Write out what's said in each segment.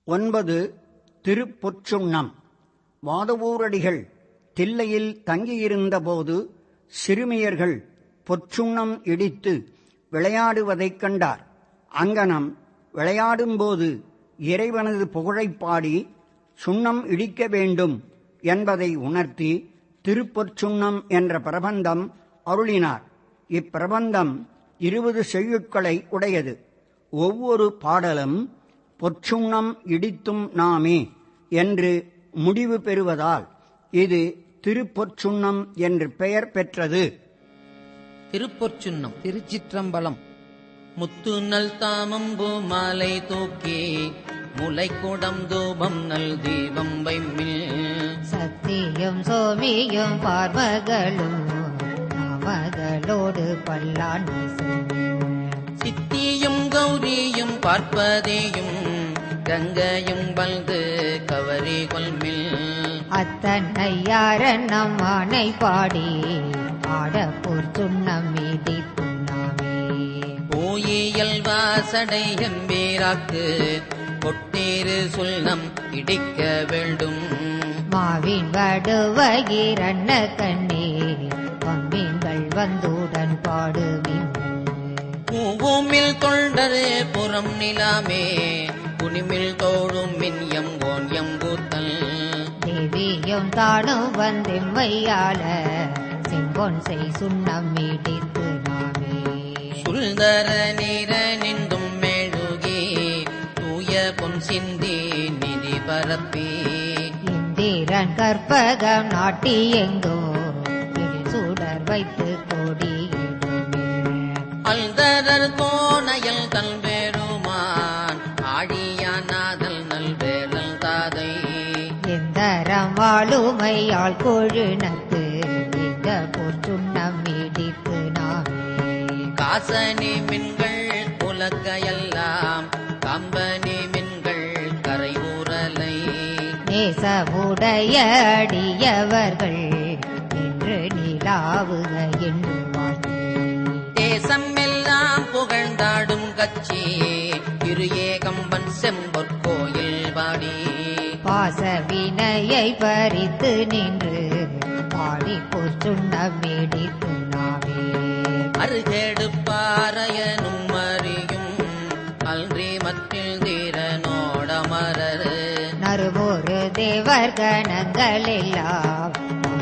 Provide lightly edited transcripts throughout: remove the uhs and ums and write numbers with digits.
9. திருப்பொற்சுண்ணம். வாதவூரடிகள் தில்லையில் தங்கியிருந்தபோது சிறுமியர்கள் பொற்சுண்ணம் இடித்து விளையாடுவதைக் கண்டார். அங்கனம் விளையாடும்போது இறைவனது புகழைப் பாடி சுண்ணம் இடிக்க வேண்டும் என்பதை உணர்த்தி திருப்பொற்சுண்ணம் என்ற பிரபந்தம் அருளினார். இப்பிரபந்தம் 20 செய்யுட்களை உடையது. ஒவ்வொரு பாடலும் பொற்சுண்ணம் இடித்தும் நாமே என்று முடிவு பெறுவதால் இது திருப்பொற்சுண்ணம் என்று பெயர் பெற்றது. திருப்பொற்சுண்ணம். திருச்சிற்றம்பலம். முத்து நல் தாமம்பூ மாலை தூக்கி முலைக்குடம் தூபம் நல் தீபம் வைமில் சத்தியும் சோமியும் பார்மகளும் நாமகளோடு பல்லான் சித்தியும் கௌரியும் பார்ப்பதியும் கங்கையும் வல்து கவரி கொள்மில் அத்தன்னையாரன் நம் ஆணை பாடி ஆடப்போர் சுண்ணம் இடித்துண்ணாமே போயியல் வாசடை எம்பீராக்கு பொட்டீரு சுண்ணம் இடிக்க வேண்டும் மாவின் வடுவகிரண்ண கண்ணே பம்பீன்கள் வந்துடன் பாடுமின் பூமில் தொண்டரு புறம் நிலாமே குனிமில் தோழும் மின் எங்கோன் எம்பூத்தல் தேவியும் தானும் வந்தெம்மையால செங்கோன் செய் சுண்ணம் இடித்து நாமே சுல்தர நீர நின்றும் மேழுகி தூய பொன் சிந்தி நிதி பரப்பி இந்திரன் கற்பகம் நாட்டி எங்கோ சுடர் வைத்து கொடியிடுமே அல்தரர் கோணையல் தல்பெருமான் ஆழியானாதல் நல்வேரல் தாதை எந்தரம் வாழுமையால் கொழுனத்து இந்த பொற்சுண்ணம் இடித்து நாமே காசனி மின்கள் உலக்கையெல்லாம் கம்பனி மின்கள் கரை ஊரலை நேசமுடைய அடியவர்கள் என்று நிலாவுக என்று வாழ்த்து தேசம் எல்லாம் புகழ்ந்தாடும் கட்சி திரு ஏகம்பன் செம்பொற்கோயில் பாடி பாசவினையை பறித்து நின்று பாடி பொற்சுண்ணம் இடித்து நாமே அருகேடு பாறையனும் அறியும் அல்றி மற்றில் தீரனோடமரர் நறுபோரு தேவர் கணங்கள் எல்லாம்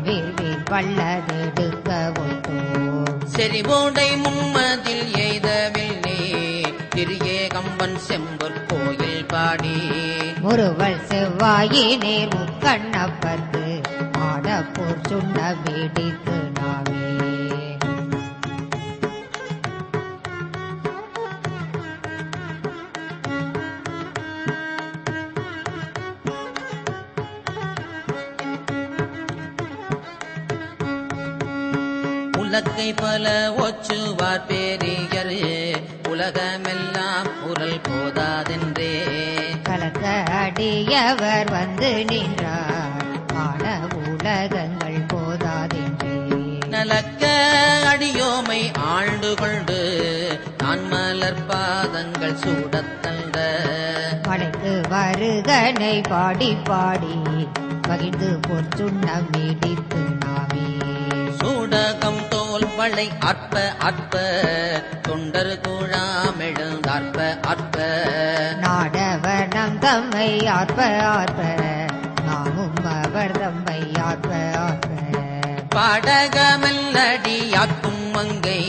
வீர் பள்ளதெடுக்க ஒட்டோம் செறிவோடை மும்மதில் எய்தவில்லை திரு ஏகம்பன் செம்பொற்கோயில் பாடி முறுவல் செவ்வாயினேர் முக்கண்ணப்பத்து ஆடப்போர் சுண்ணம் இடித்து நாமே உலக்கை பல ஒச்சுவார் பேரியர் உலகமெல்லாம் உரல் போதாதென்றே கலக்க அடியவர் வந்து நின்றார் ஆன உலகங்கள் போதாதென்றே நலக்க அடியோமை ஆண்டு கொண்டு நான் மலர் பாதங்கள் சூடத்தந்த படைத்து வருகனை பாடி பாடி மகிழ்ந்து பொற்சுண்ணம் இடித்து நாமே சூடகம் தோல் வளை அற்ப அற்ப தொண்டர் கூழாமெழுந்தார்ப்ப அற்ப நாடவர் நம் தம்மை ஆர்ப்ப ஆர்ப்ப நாமும் அவர் தம்மை ஆர்ப்ப ஆர்ப்ப பாடகமெல்லடியாக்கும் மங்கை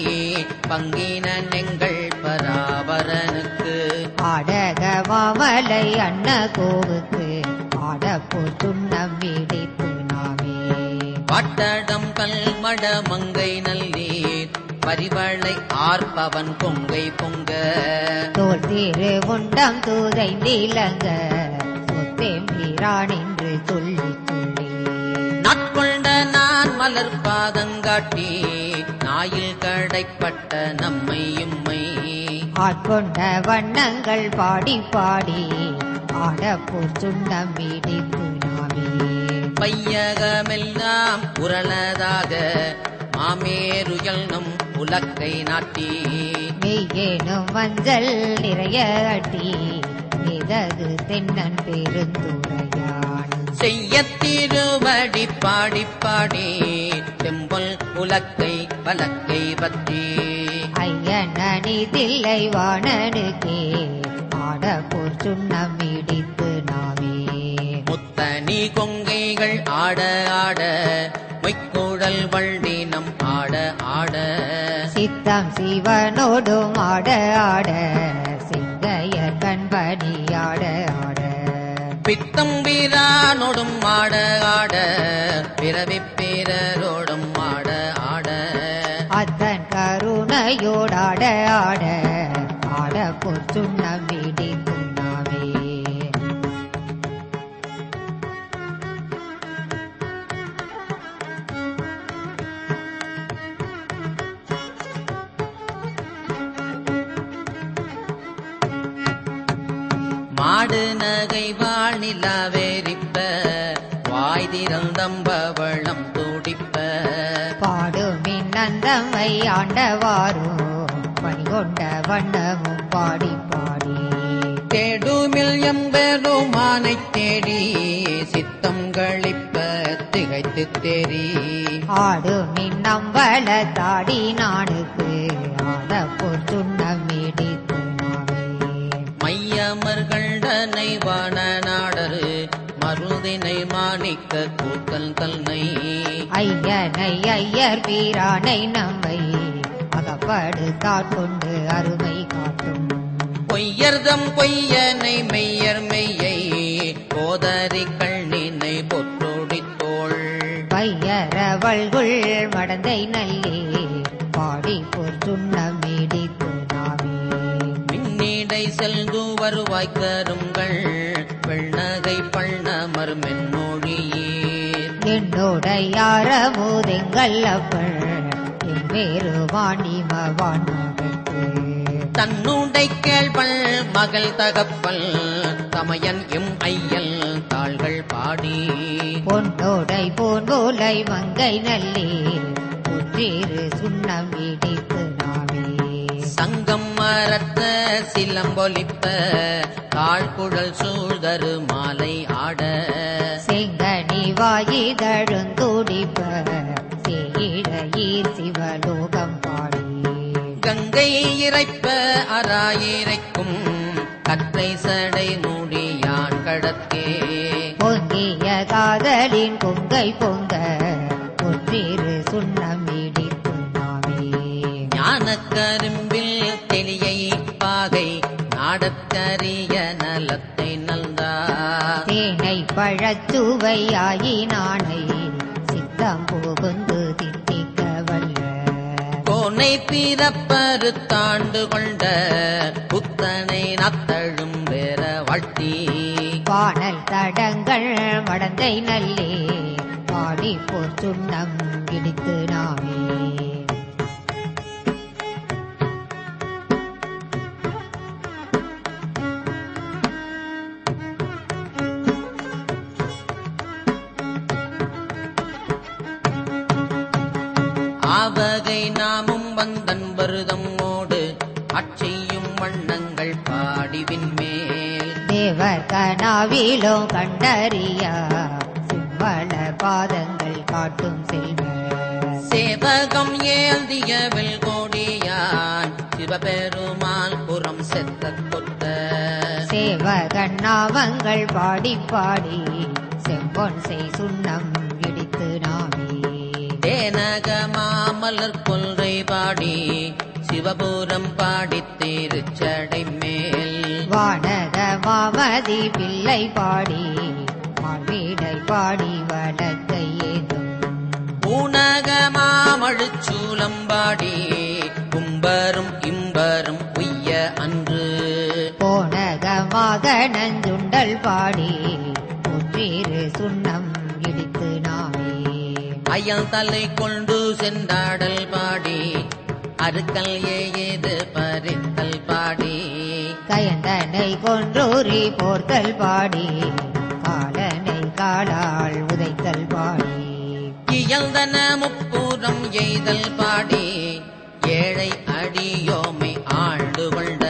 பங்கின நெங்கள் பராபரனுக்கு ஆடக மாமலை அண்ண கோவுக்கு ஆடப்போர் சுண்ணம் இடித்து நாமே பட்டடம் கல்மட மங்கை நல்லீர் பரிவளை ஆர்ப்பவன் பொங்கை பொங்க தோல் திரு உண்டம் தூதைந்திலங்க சொத்தேம்பிரான் என்று சொல்லி சொல்லி நாட்கொண்ட நான் மலர் பாதங்காட்டி நாயில் கடைப்பட்ட நம்மை இம்மை ஆட்கொண்ட வண்ணங்கள் பாடி பாடி ஆடப்போர் சுண்ணம் இடித்து நாமே பையகமெல்லாம் உரளதாக மாமேருயல்னும் உலக்கை நாட்டி மெய்யேனும் மஞ்சள் நிறைய அட்டி மிதகு தென்னன் பெருந்துரையான் செய்ய திருவடி பாடி பாடி செம்பொல் உலக்கை வலக்கை பற்றி ஐயனி தில்லை வாணனுக்கே ஆடப்போர் சுண்ணம் இடித்து நாமே முத்தனி கொங்கைகள் ஆட ஆட மொய்க்குழல் வள்ளினம் ஆட ஆட சித்தம் சிவனோடும் ஆட ஆட சிங்கைய கண்பணி ஆட ஆட பித்தம் வீரானோடும் ஆட ஆட பிறவி பேரரோடும் ஆட ஆட அத்தன் கருணையோடாட ஆட ஆட பொற்சுண்ணம் இடிக்கும் நாமே மாடு நகை வாழ் நிலாவேரிப்ப வாய் திறந்தம்பவளம் துடிப்ப பாடுமின் நந்தம்மை ஆண்டவாரும் பணிகொண்ட வண்ணமும் பாடி பாடி தேடுமில் எம்பெருமானைத் தேடி சித்தம் களிப்ப திகைத்து தேறி ஆடுமின் நம்பள தாடி நாடுக்கு ஆட பொற்சுண்ணம் இடித்து நாமே மையமர்கள்டனை வான நாடரு மருதினை மாணிக்க கூத்தல் தன்னை ஐயனை ஐயர் வீரானை நம்மை அகப்படு காட்கொண்டு அருமை காட்டும் பொய்யர்தம் பொய்யனை மெய்யர் மெய்யை போதரி கண்ணினை பொற்றோடித்தோள் பையரவள்குள் மடந்தை நல்லே பாடி பொற்சுண்ணம் இடித்து நாமே மின்னிடை செல்து வருவாய் கருங்கள் வெண்ணகை பள்ளமர் மென்னொழியீர் என்னுடையாரமுதெங்கள் அப்பள் என் வேறு வாணிமவான் மகற்கு தன்னுடை கேள்வள் மகள் தகப்பல் தமையன் எம் ஐயல் தாள்கள் பாடி பொன்னோடை போன்கோலை மங்கை நல்லே ஒற்றிரு சுண்ணம் இடித்து நாமே சங்கம் மரத்த சிலம்பொலிப்ப தாழ்குழல் சூழ்தரு மாலை ஆட செங்கனி வாயிதழுந்துடிப்ப சேயிழையீர் சிவலோகம் பாடி கங்கை இறைப்ப அராயிரைக்கும் கற்றை சடை மூடியான் கடற்கே பொங்கிய காதலின் பொங்கை பொங்க ஒற்றிரு சுண்ணம் இடித்து நாமே ஞானக்கரும்பில் தெளியை பாகை நாடற்கரிய நலத்தை நல்தார் தேனை பழச்சுவையாயினானை சித்தம் புகுந்து தித்திக்க வல்ல கோனை பிறப்பருத்தாண்டு கொண்ட புத்தனை நத்தழும் வேற வாழ்த்தி பானல் தடங்கள் மடந்தை நல்லே பாடி போர் சுண்ணம் இடித்து நாமே ஆவகை நாமும் வந்தன் வருதம்மோடு அச்செய்யும் வண்ணங்கள் பாடிவின் மேல் தேவர் கனாவிலோ கண்டறியா சிவ்வள பாதங்கள் காட்டும் செல்வ சேவகம் ஏந்திய வெல்கோடியான் சிவபெருமான் புறம் செத்த கொத்த சேவகண்ணாவங்கள் பாடி பாடி செம்பொன் செய் சுண்ணம் இடித்து நாமே தேனக மாமலர் கொன்றை பாடி சிவபுரம் பாடித் திருச்சடை மேல் வானக மாமதி பிள்ளை பாடி மால்வீடை பாடி வடத்தை ஏதும் ஊனக மாமழுச்சூலம் பாடி கும்பரும் இம்பரும் உய்ய அன்று போனகமாக நஞ்சுண்டல் பாடி ஒற்றிரு சுண்ணம் இடித்து நாமே அயல் தலை கொண்டு சென்றாடல் பாடி அறுக்கல் ஏது பறித்தல் பாடி கயந்தனை கொன்றூரி போர்த்தல் பாடி காலனை காலால் உதைத்தல் பாடி இயல்தன முப்பூரம் எய்தல் பாடி ஏழை அடியோமை ஆண்டு கொண்ட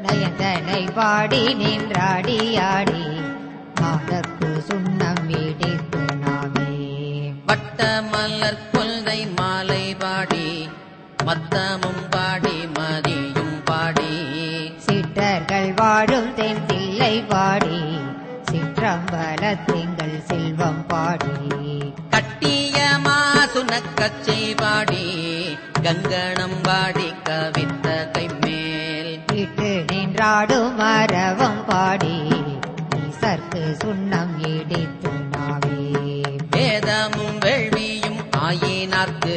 நயந்தனை பாடி பாடி நின்றாடியாடி மாதற்கு சுண்ணம் இடித்து நாமே. வட்ட மலர் கொள்கை மாலை பாடி மத்தமும் பாடி மதியும் பாடி சிற்றர்கள் வாழும் தென் தில்லை பாடி சிற்றம்பலத்திங்கள் செல்வம் பாடி கட்டிய மாசுனக்கச்சை பாடி கங்கணம் பாடி கவித்த கைமேல் இட்டு நின்றாடும் மரவம் பாடி ஈசற்கு சுண்ணம் இடித்து நாமே. வேதமும் வேள்வியும் ஆயினார்க்கு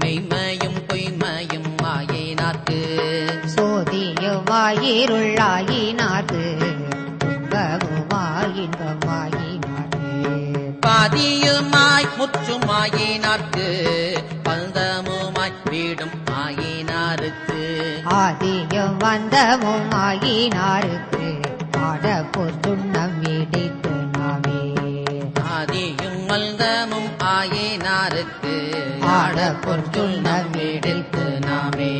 மெய்மையும் பொய்மையும் ஆயினார்க்கு சோதியுமாயிருள்ளாயினார்க்கு துன்பமுமாயின்பமாயினார்க்கு பாதியுமாய் முற்றுமாயினார்க்கு பந்தமுமாய் வீடும் ஆயினாருக்கு ஆதியும் வந்தமும் ஆகினாருக்கு பாடப்போர் சுண்ணம் இடித்து நாமே. ஆதியும் வந்தமும் ஆயினாருக்கு ஆடப்போர் சுண்ணம் இடித்து நாமே.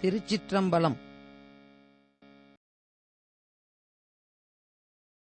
திருச்சிற்றம்பலம்.